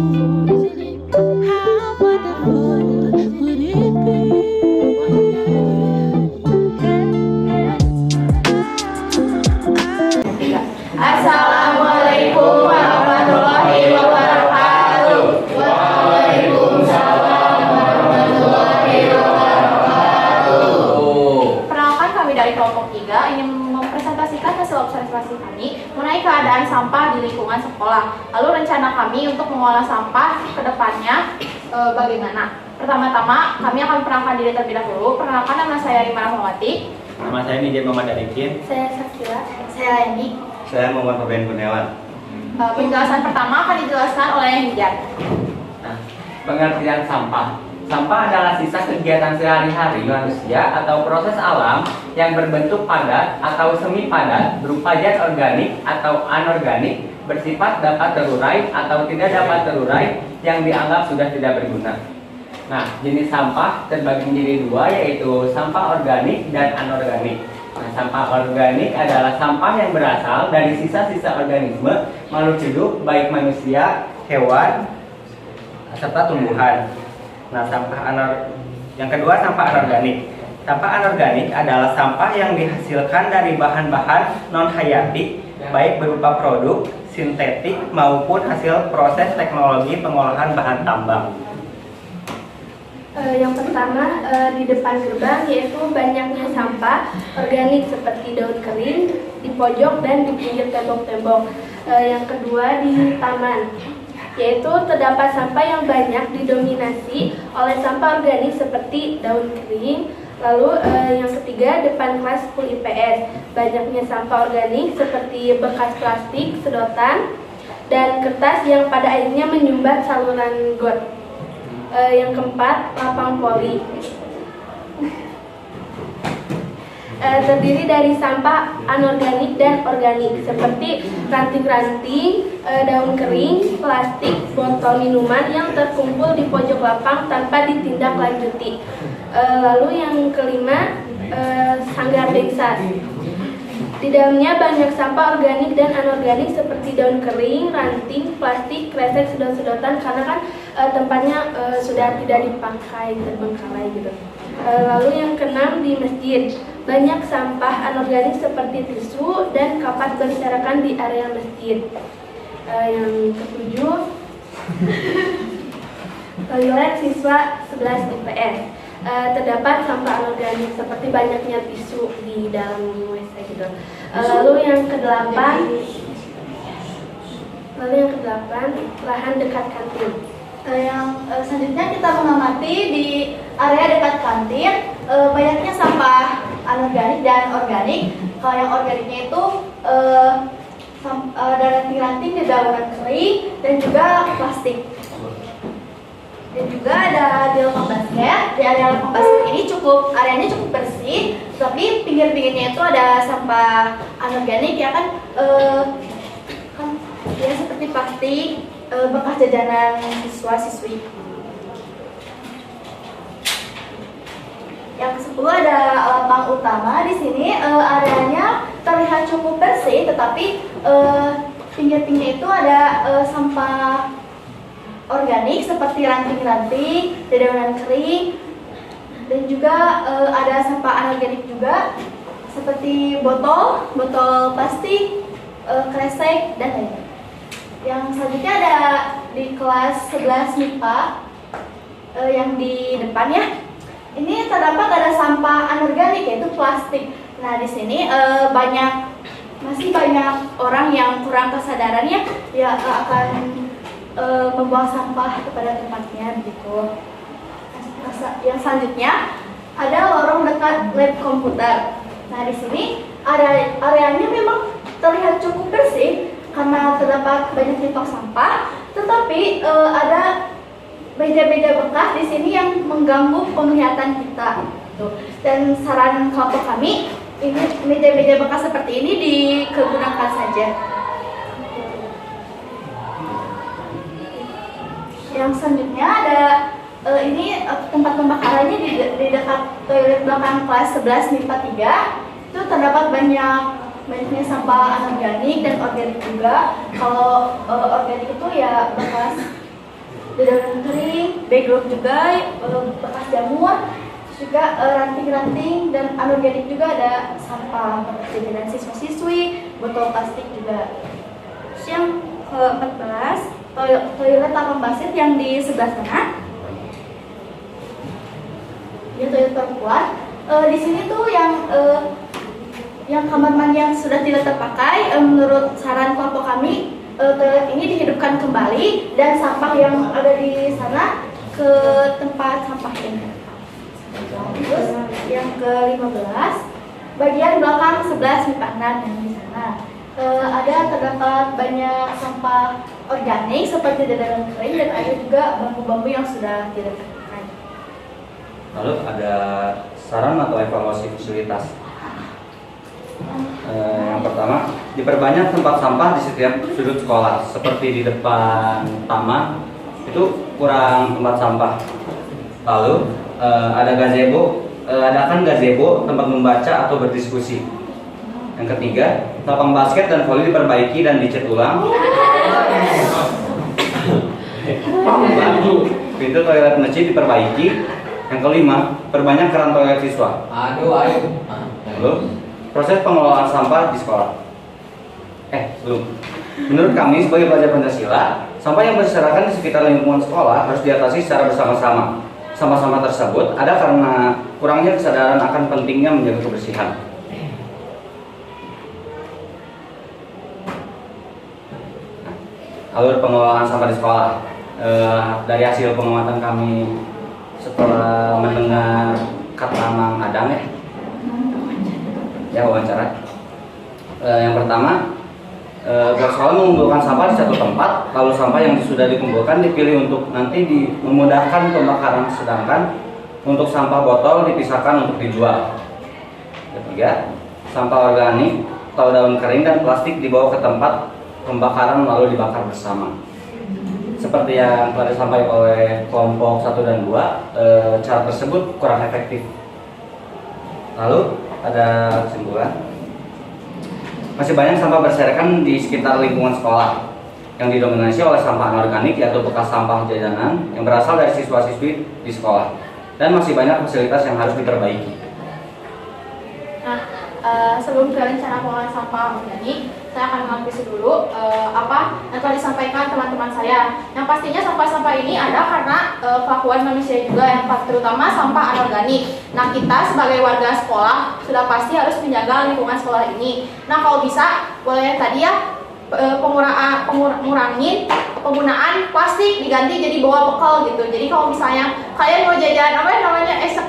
How wonderful would it be? Assalamualaikum warahmatullahi wabarakatuh. Waalaikumsalam warahmatullahi wabarakatuh. Perkenalkan, kami dari kelompok 3 ingin mempresentasikan hasil observasi kami mengenai keadaan sampah di lingkungan sekolah. Lalu rencana kami untuk mengolah sampah ke depannya bagaimana? Pertama-tama kami akan memperkenalkan diri terlebih dahulu. Perkenalkan, nama saya Rima Rahmawati. Nama saya Nidya Muhammad Arikin. Saya Sakila. Saya Lendi. Saya Muhammad Fabian Kurniawan. Penjelasan pertama akan dijelaskan oleh Nidya. Nah, pengertian sampah. Sampah adalah sisa kegiatan sehari-hari manusia atau proses alam yang berbentuk padat atau semi padat berupa zat organik atau anorganik, bersifat dapat terurai atau tidak dapat terurai yang dianggap sudah tidak berguna. Nah, jenis sampah terbagi menjadi dua, yaitu sampah organik dan anorganik. Nah, sampah organik adalah sampah yang berasal dari sisa-sisa organisme makhluk hidup, baik manusia, hewan, serta tumbuhan. Nah, yang kedua, sampah anorganik. Sampah anorganik adalah sampah yang dihasilkan dari bahan-bahan non-hayati, baik berupa produk sintetik maupun hasil proses teknologi pengolahan bahan tambang. Yang pertama, di depan gerbang, yaitu banyaknya sampah organik seperti daun kering di pojok dan di pinggir tembok-tembok. Yang kedua, di taman, yaitu terdapat sampah yang banyak didominasi oleh sampah organik seperti daun kering. Lalu yang ketiga, depan kelas 10 IPS, banyaknya sampah organik seperti bekas plastik, sedotan, dan kertas yang pada akhirnya menyumbat saluran got. Yang keempat, lapang poli, terdiri dari sampah anorganik dan organik seperti ranting-ranting, daun kering, plastik, botol minuman yang terkumpul di pojok lapang tanpa ditindaklanjuti. Lalu yang kelima, sanggar desa. Di dalamnya banyak sampah organik dan anorganik seperti daun kering, ranting, plastik, kresek, sedot-sedotan karena kan tempatnya sudah tidak dipakai, terbengkalai gitu. Lalu yang keenam, di masjid, banyak sampah anorganik seperti tisu dan kapas berserakan di area masjid. Yang ketujuh, toilet siswa 11 IPS. Terdapat sampah anorganik seperti banyaknya tisu di dalam WC gitu. Lalu yang kedelapan, lahan dekat kantin. Selanjutnya kita mengamati di area dekat kantin banyaknya sampah anorganik dan organik. Kalau yang organiknya itu ada ranting-ranting, dedaunan kering, dan juga plastik. Dan juga ada di lapang basket. Di area lapang basket ini areanya cukup bersih, tapi pinggir-pinggirnya itu ada sampah anorganik ya kan, ya seperti plastik, bekas jajanan siswa-siswi. Yang ke-10 ada lapang utama. Di sini areanya terlihat cukup bersih, tetapi pinggir-pinggir itu ada sampah organik seperti ranting-ranting, dedaunan kering, dan juga ada sampah anorganik juga seperti botol plastik, kresek, dan lainnya. Yang selanjutnya ada di kelas 11 MIPA yang di depan ya. Ini terdapat ada sampah anorganik yaitu plastik. Nah, di sini masih banyak orang yang kurang kesadarannya ya akan membuang sampah kepada tempatnya begitu. Yang selanjutnya ada lorong dekat lab komputer. Nah, di sini areanya memang terlihat cukup bersih karena terdapat banyak titik sampah, tetapi ada meja-meja bekas di sini yang mengganggu penglihatan kita. Dan saran kelompok kami, ini meja-meja bekas seperti ini digunakan saja. Yang selanjutnya ada ini tempat pembakarannya di dekat toilet belakang kelas 11 MIPA 3. Itu terdapat banyaknya sampah anorganik dan organik juga. Kalau organik itu ya bekas Dedaun kering, background juga, bekas jamur, juga ranting-ranting dan anorganik juga ada sampah jajanan siswa-siswi, botol plastik juga. Terus yang ke-14, toilet tampang basit yang di sebelah sana. Ini toilet perempuan. Di sini tuh yang kamar mandi yang sudah tidak terpakai, menurut saran kelompok kami, toilet ini dihidupkan kembali dan sampah yang ada di sana ke tempat sampah ini. Terus yang ke-15, bagian belakang sebelah simpanan yang di sana. Ada terdapat banyak sampah organik seperti dedaun kering dan ada juga bambu-bambu yang sudah tidak terpakai. Lalu ada saran atau evaluasi fasilitas. Yang pertama, diperbanyak tempat sampah di setiap sudut sekolah. Seperti di depan taman itu kurang tempat sampah. Lalu ada gazebo, adakan gazebo tempat membaca atau berdiskusi. Yang ketiga, lapang basket dan voli diperbaiki dan dicat ulang. Pintu toilet masjid diperbaiki. Yang kelima, perbanyak keran toilet siswa. Lalu, proses pengelolaan sampah di sekolah. Belum. Menurut kami sebagai pelajar Pancasila, sampah yang berserakan di sekitar lingkungan sekolah harus diatasi secara bersama-sama. Sama-sama tersebut ada karena kurangnya kesadaran akan pentingnya menjaga kebersihan. Alur pengelolaan sampah di sekolah. Dari hasil pengamatan kami setelah mendengar kata Mang Adang wawancara. Yang pertama, pihak sekolah mengumpulkan sampah di satu tempat, lalu sampah yang sudah dikumpulkan dipilih untuk nanti memudahkan pembakaran, sedangkan untuk sampah botol dipisahkan untuk dijual. Ketiga, sampah organik atau daun kering dan plastik dibawa ke tempat pembakaran lalu dibakar bersama. Seperti yang telah disampaikan oleh kelompok 1 dan 2, cara tersebut kurang efektif. Lalu ada kesimpulan. Masih banyak sampah berserakan di sekitar lingkungan sekolah yang didominasi oleh sampah anorganik, yaitu bekas sampah jajanan yang berasal dari siswa-siswi di sekolah, dan masih banyak fasilitas yang harus diperbaiki. Nah, sebelum ke rencana pengelolaan sampah organik, saya akan mengkritisi dulu apa yang telah disampaikan teman-teman saya. Yang pastinya sampah-sampah ini ada karena kelakuan manusia juga, yang terutama sampah anorganik. Nah, kita sebagai warga sekolah sudah pasti harus menjaga lingkungan sekolah ini. Nah, kalau bisa boleh tadi ya mengurangi penggunaan plastik, diganti jadi bawa bekal gitu. Jadi kalau misalnya kalian mau jajan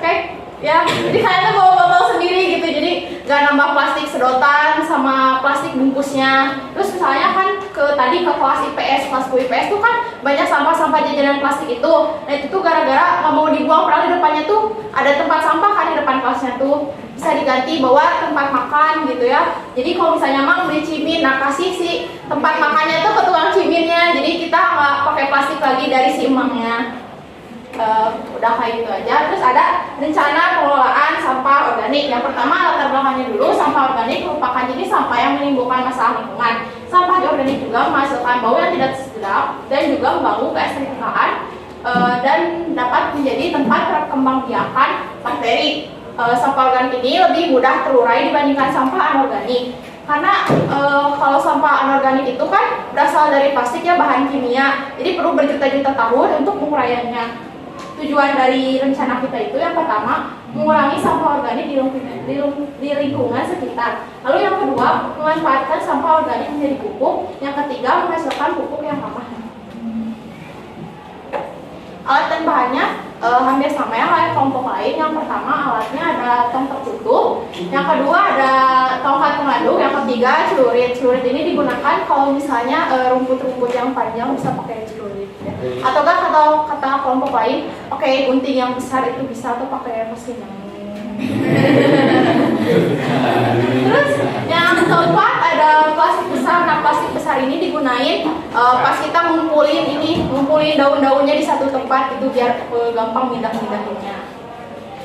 cake ya, jadi kalian tuh bawa botol sendiri gitu, jadi gak nambah plastik sedotan sama plastik bungkusnya. Terus misalnya kan tadi ke kelas IPS, kelas IPS tuh kan banyak sampah-sampah jajanan plastik itu. Nah itu tuh gara-gara nggak mau dibuang, padahal di depannya tuh ada tempat sampah kan di depan kelasnya tuh, bisa diganti bawa tempat makan gitu ya. Jadi kalau misalnya Mang beli cimin, nah kasih si tempat makannya tuh ke tukang ciminnya, jadi kita nggak pakai plastik lagi dari si emangnya. Udah kayak gitu aja. Terus ada rencana pengelolaan sampah organik. Yang pertama latar belakangnya dulu, sampah organik merupakan jenis sampah yang menimbulkan masalah lingkungan. Sampah organik juga menghasilkan bau yang tidak sedap dan juga mengganggu keestetikaan dan dapat menjadi tempat perkembangbiakan bakteri. Sampah organik ini lebih mudah terurai dibandingkan sampah anorganik. Karena kalau sampah anorganik itu kan berasal dari plastik ya, bahan kimia. Jadi perlu berjuta-juta tahun untuk penguraiannya. Tujuan dari rencana kita itu yang pertama mengurangi sampah organik di lingkungan sekitar. Lalu yang kedua memanfaatkan sampah organik menjadi pupuk. Yang ketiga menghasilkan pupuk yang ramah. Alat dan bahannya hampir sama yang lain kelompok lain. Yang pertama alatnya ada tong tertutup, yang kedua ada tongkat pengaduk, yang ketiga celurit. Celurit ini digunakan kalau misalnya rumput-rumput yang panjang bisa pakai celurit ya. Atau kata kelompok lain pakai gunting yang besar itu bisa, atau pakai mesin yang terus yang keempat ada plastik besar. Nah plastik besar ini digunain pas kita ngumpulin daun-daunnya di satu tempat itu biar gampang mindah-mindahinnya.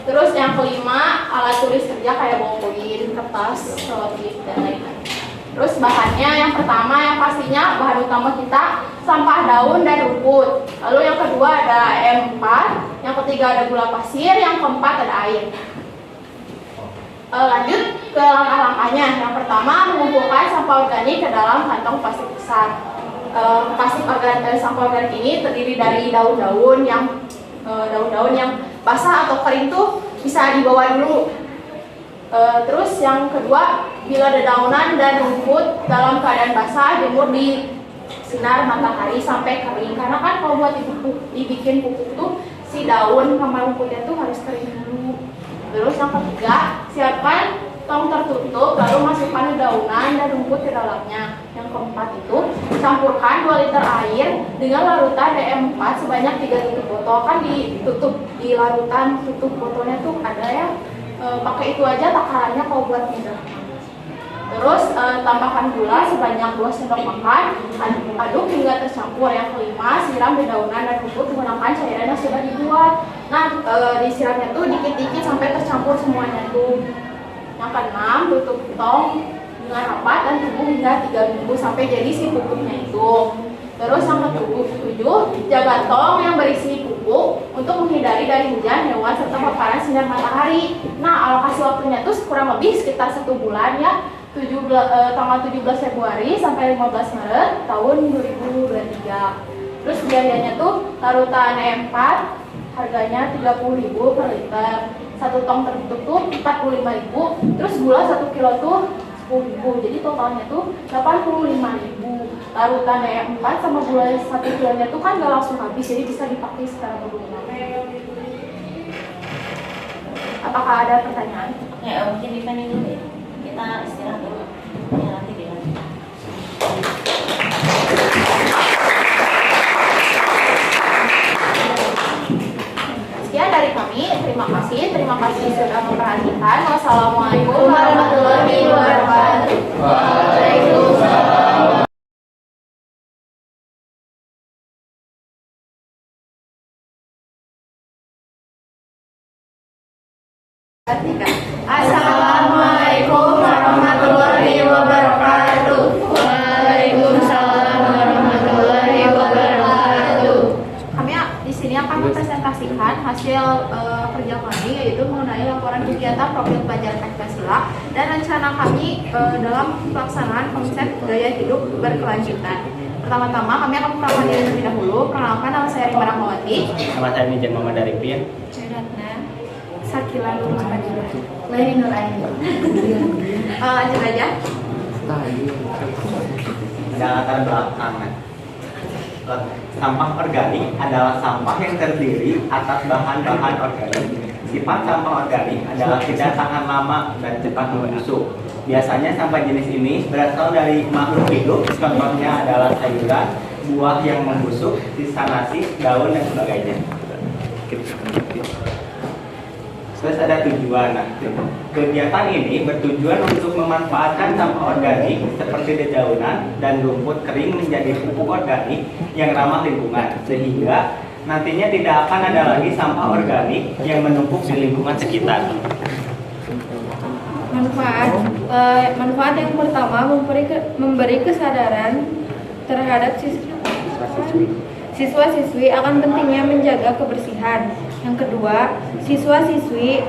Terus yang kelima alat tulis kerja kayak ballpoint, kertas, selotip dan lain-lain. Terus bahannya yang pertama yang pastinya bahan utama kita sampah daun dan rumput. Lalu yang kedua ada M4, yang ketiga ada gula pasir, yang keempat ada air. Lanjut ke langkah-langkahnya. Yang pertama mengumpulkan sampah organik ke dalam kantong plastik besar. Sampah organik ini terdiri dari daun-daun yang basah atau kering tuh bisa dibawa dulu. Terus yang kedua, bila dedaunan dan rumput dalam keadaan basah, jemur di sinar matahari sampai kering. Karena kan kalau buat dibikin pupuk tuh si daun sama rumputnya tuh harus kering dulu. Terus yang ketiga, siapkan tong tertutup lalu masukkan dedaunan dan rumput ke dalamnya. Yang keempat itu, campurkan 2 liter air dengan larutan DM4 sebanyak 3 liter botol. Kan ditutup di larutan, tutup botolnya tuh ada ya. Pakai itu aja takarannya kalau buat mudah. Terus tambahkan gula sebanyak 2 sendok makan, aduk hingga tercampur. Yang kelima, siram dedaunan dan rumput menggunakan cairan yang sudah dibuat. Nah, disiramnya tuh dikit-dikit sampai tercampur semuanya tuh. Yang keenam, tutup tong dengan rapat dan tunggu hingga 3 minggu sampai jadi si pupuknya itu. Terus yang ketujuh, jaga tong yang berisi pupuk untuk menghindari dari hujan, hewan, serta paparan sinar matahari. Nah, alokasi waktunya tuh kurang lebih sekitar 1 bulan ya, tanggal 17 Februari sampai 15 Maret tahun 2023. Terus biayanya tuh larutan E4 harganya 30.000 per liter. 1 tong tertutup tuh 45.000. Terus gula 1 kilo tuh 10.000. Jadi totalnya tuh 85.000. Larutan E4 sama gula 1 kilonya tuh kan gak langsung habis, jadi bisa dipakai secara berulang. Apakah ada pertanyaan? Ya, mungkin dipending dulu ya. Kita istirahat dulu. Ya, nanti dilanjut. Sekian dari kami. Terima kasih sudah memperhatikan. Wassalamualaikum warahmatullahi wabarakatuh. Waalaikumsalam. Assalamualaikum warahmatullahi wabarakatuh. Waalaikumsalam warahmatullahi wabarakatuh. Kami di sini akan mempresentasikan hasil kerja kami, yaitu mengenai laporan kegiatan profil pelajar Pancasila dan rencana kami dalam pelaksanaan konsep gaya hidup berkelanjutan. Pertama-tama kami akan memperkenalkan diri terlebih dahulu. Perkenalkan, nama saya Rima Rahmawati. Nama saya Mijan Muhammad Arifin. Sakila Nurul Fadila, Leni Nur Aini. Lanjut aja. Ada latar belakang. Sampah organik adalah sampah yang terdiri atas bahan-bahan organik. Sifat sampah organik adalah tidak tahan lama dan cepat membusuk. Biasanya sampah jenis ini berasal dari makhluk hidup. Contohnya adalah sayuran, buah yang membusuk, sisa nasi, daun dan sebagainya. Terus ada tujuan. Kegiatan ini bertujuan untuk memanfaatkan sampah organik seperti dedaunan dan rumput kering menjadi pupuk organik yang ramah lingkungan, sehingga nantinya tidak akan ada lagi sampah organik yang menumpuk di lingkungan sekitar. Manfaat yang pertama, memberi kesadaran terhadap siswa-siswi akan pentingnya menjaga kebersihan. Yang kedua, siswa-siswi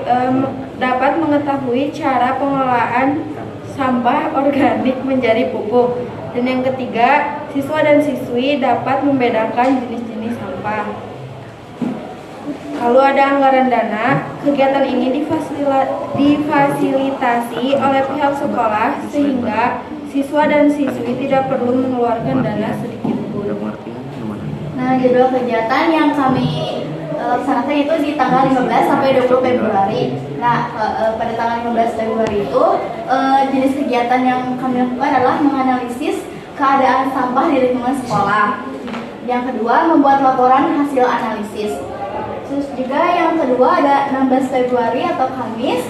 dapat mengetahui cara pengelolaan sampah organik menjadi pupuk. Dan yang ketiga, siswa dan siswi dapat membedakan jenis-jenis sampah. Kalau ada anggaran dana, kegiatan ini difasilitasi oleh pihak sekolah sehingga siswa dan siswi tidak perlu mengeluarkan dana sedikit pun. Nah, jadwal kegiatan yang kami laksanakan itu di tanggal 15 sampai 20 Februari. Nah, pada tanggal 15 Februari itu jenis kegiatan yang kami lakukan adalah menganalisis keadaan sampah di lingkungan sekolah. Yang kedua, membuat laporan hasil analisis. Terus juga yang kedua ada 16 Februari atau Kamis.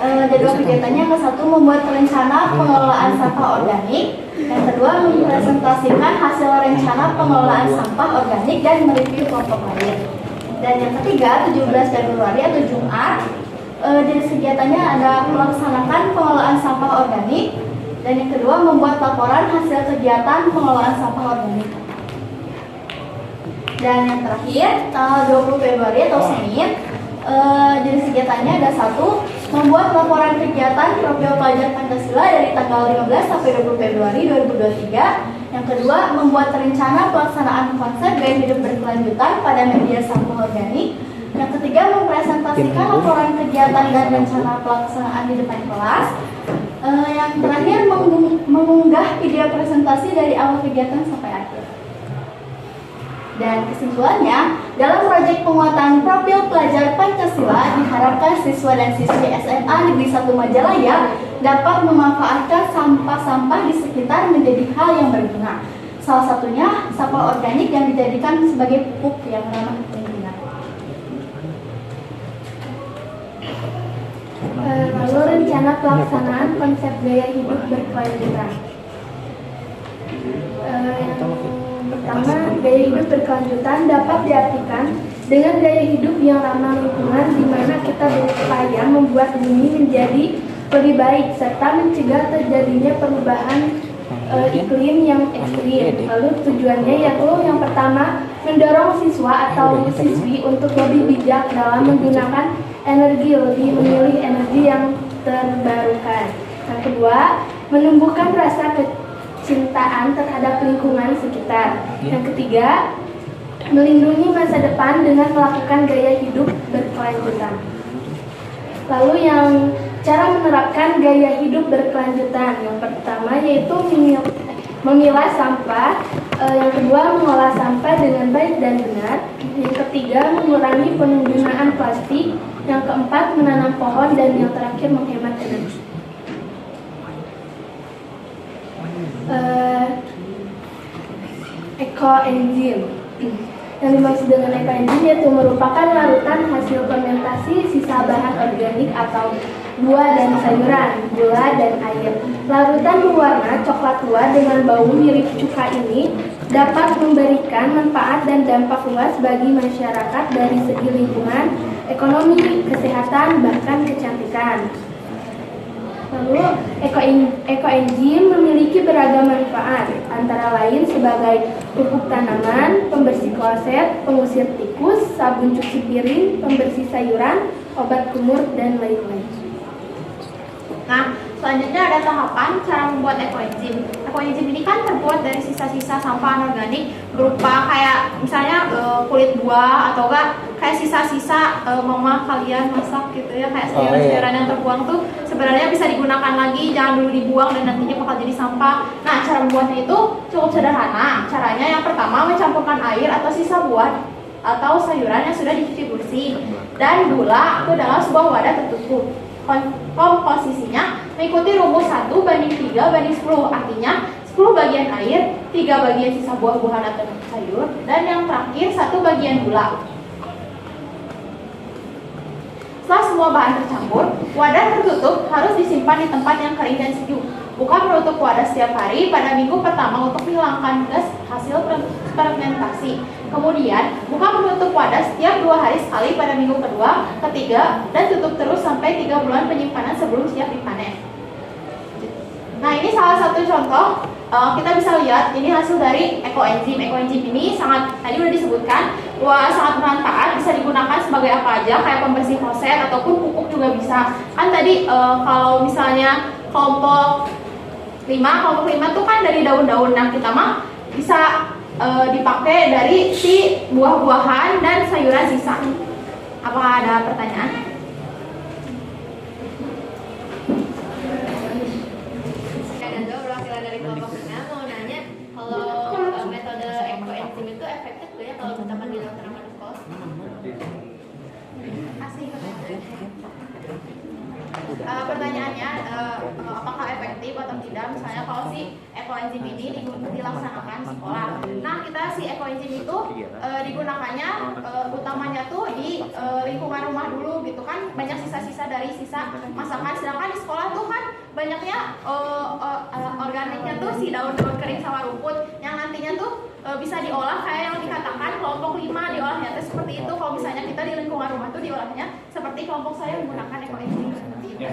Jadwal kegiatannya yang ke-1 membuat rencana pengelolaan sampah organik. Yang kedua, mempresentasikan hasil rencana pengelolaan sampah organik dan mereview kelompok lain. Dan yang ketiga, 17 Februari atau Jumat, jenis kegiatannya ada melaksanakan pengelolaan sampah organik. Dan yang kedua, membuat laporan hasil kegiatan pengelolaan sampah organik. Dan yang terakhir, tanggal 20 Februari atau Senin, jenis kegiatannya ada 1, membuat laporan kegiatan Profil Pelajar Pancasila dari tanggal 15 sampai 20 Februari 2023. Yang kedua, membuat rencana pelaksanaan konsep gaya hidup berkelanjutan pada media sampah organik. Yang ketiga, mempresentasikan laporan kegiatan dan rencana pelaksanaan di depan kelas. Yang terakhir, mengunggah video presentasi dari awal kegiatan sampai akhir. Dan kesimpulannya, dalam proyek penguatan profil pelajar Pancasila, diharapkan siswa dan siswi SMA Negeri 1 Majalaya dapat memanfaatkan sampah-sampah di sekitar menjadi hal yang berguna. Salah satunya sampah organik yang dijadikan sebagai pupuk yang ramah lingkungan. Lalu rencana pelaksanaan konsep gaya hidup berkelanjutan. Yang pertama, gaya hidup berkelanjutan dapat diartikan dengan gaya hidup yang ramah lingkungan, di mana kita berupaya membuat bumi menjadi lebih baik serta mencegah terjadinya perubahan iklim yang ekstrim. Lalu tujuannya yaitu yang pertama, mendorong siswa atau siswi untuk lebih bijak dalam menggunakan energi, lebih memilih energi yang terbarukan. Yang kedua, menumbuhkan rasa kecintaan terhadap lingkungan sekitar. Yang ketiga, melindungi masa depan dengan melakukan gaya hidup berkelanjutan. Lalu yang cara menerapkan gaya hidup berkelanjutan, yang pertama yaitu memilah sampah, yang kedua mengolah sampah dengan baik dan benar, yang ketiga mengurangi penggunaan plastik, yang keempat menanam pohon, dan yang terakhir menghemat energi. Ekoenzim. Yang dimaksud dengan ekoenzim yaitu merupakan larutan hasil fermentasi sisa bahan organik atau buah dan sayuran, gula dan air. Larutan berwarna coklat tua dengan bau mirip cuka ini dapat memberikan manfaat dan dampak luas bagi masyarakat dari segi lingkungan, ekonomi, kesehatan, bahkan kecantikan. Lalu, ekoenzim memiliki beragam manfaat, antara lain sebagai pupuk tanaman, pembersih kloset, pengusir tikus, sabun cuci piring, pembersih sayuran, obat kumur, dan lain-lain. Nah, selanjutnya ada tahapan cara membuat ekoenzim. Ekoenzim ini kan terbuat dari sisa-sisa sampah anorganik berupa kayak misalnya kulit buah atau enggak kayak sisa-sisa mama kalian masak gitu ya, kayak sayuran-sayuran yang terbuang tuh sebenarnya bisa digunakan lagi, jangan dulu dibuang dan nantinya bakal jadi sampah. Nah, cara membuatnya itu cukup sederhana. Caranya yang pertama, mencampurkan air atau sisa buah atau sayuran yang sudah dicuci bersih dan gula ke dalam sebuah wadah tertutup. Komposisinya mengikuti rumus 1:3:10, artinya 10 bagian air, 3 bagian sisa buah-buahan atau sayur, dan yang terakhir 1 bagian gula. Setelah semua bahan tercampur, wadah tertutup harus disimpan di tempat yang kering dan sejuk. Buka menutup wadah setiap hari pada minggu pertama untuk menghilangkan gas hasil fermentasi. Kemudian, buka menutup wadah setiap 2 hari sekali pada minggu kedua, ketiga, dan tutup terus sampai 3 bulan penyimpanan sebelum siap dipanen. Nah, ini salah satu contoh. Kita bisa lihat ini hasil dari ekoenzim. Ekoenzim ini tadi udah disebutkan, sangat bermanfaat, bisa digunakan sebagai apa aja, kayak pembersih kloset ataupun pupuk juga bisa. Kan tadi kalau misalnya kelompok 5 tuh kan dari daun-daun. Nah, kita mah bisa dipakai dari si buah-buahan dan sayuran sisa. Apakah ada pertanyaan? Dari kelompok 5 mau nanya kalau metode ekoenzim itu efektif gak ya kalau misalkan dilaksanakan di sekolah? Asli pertanyaannya apakah efektif atau tidak misalnya kalau si ekoenzim ini dilaksanakan di sekolah. Nah, kita si ekoenzim itu digunakannya utamanya tuh di lingkungan rumah dulu gitu kan, banyak sisa-sisa dari sisa masakan, sedangkan di sekolah tuh kan banyaknya organiknya tuh si daun-daun kering sama rumput yang nantinya tuh bisa diolah kayak yang dikatakan kelompok 5 diolahnya tuh seperti itu. Kalau misalnya kita di lingkungan rumah tuh diolahnya seperti kelompok saya menggunakan ekoenzim seperti itu.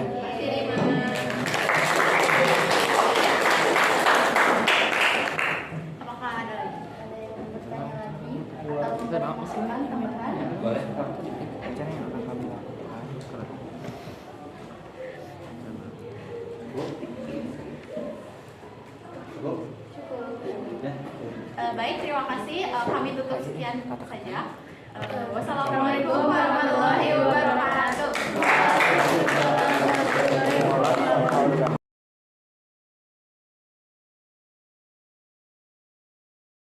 Baik, terima kasih. Kami tutup sekian saja. Wassalamualaikum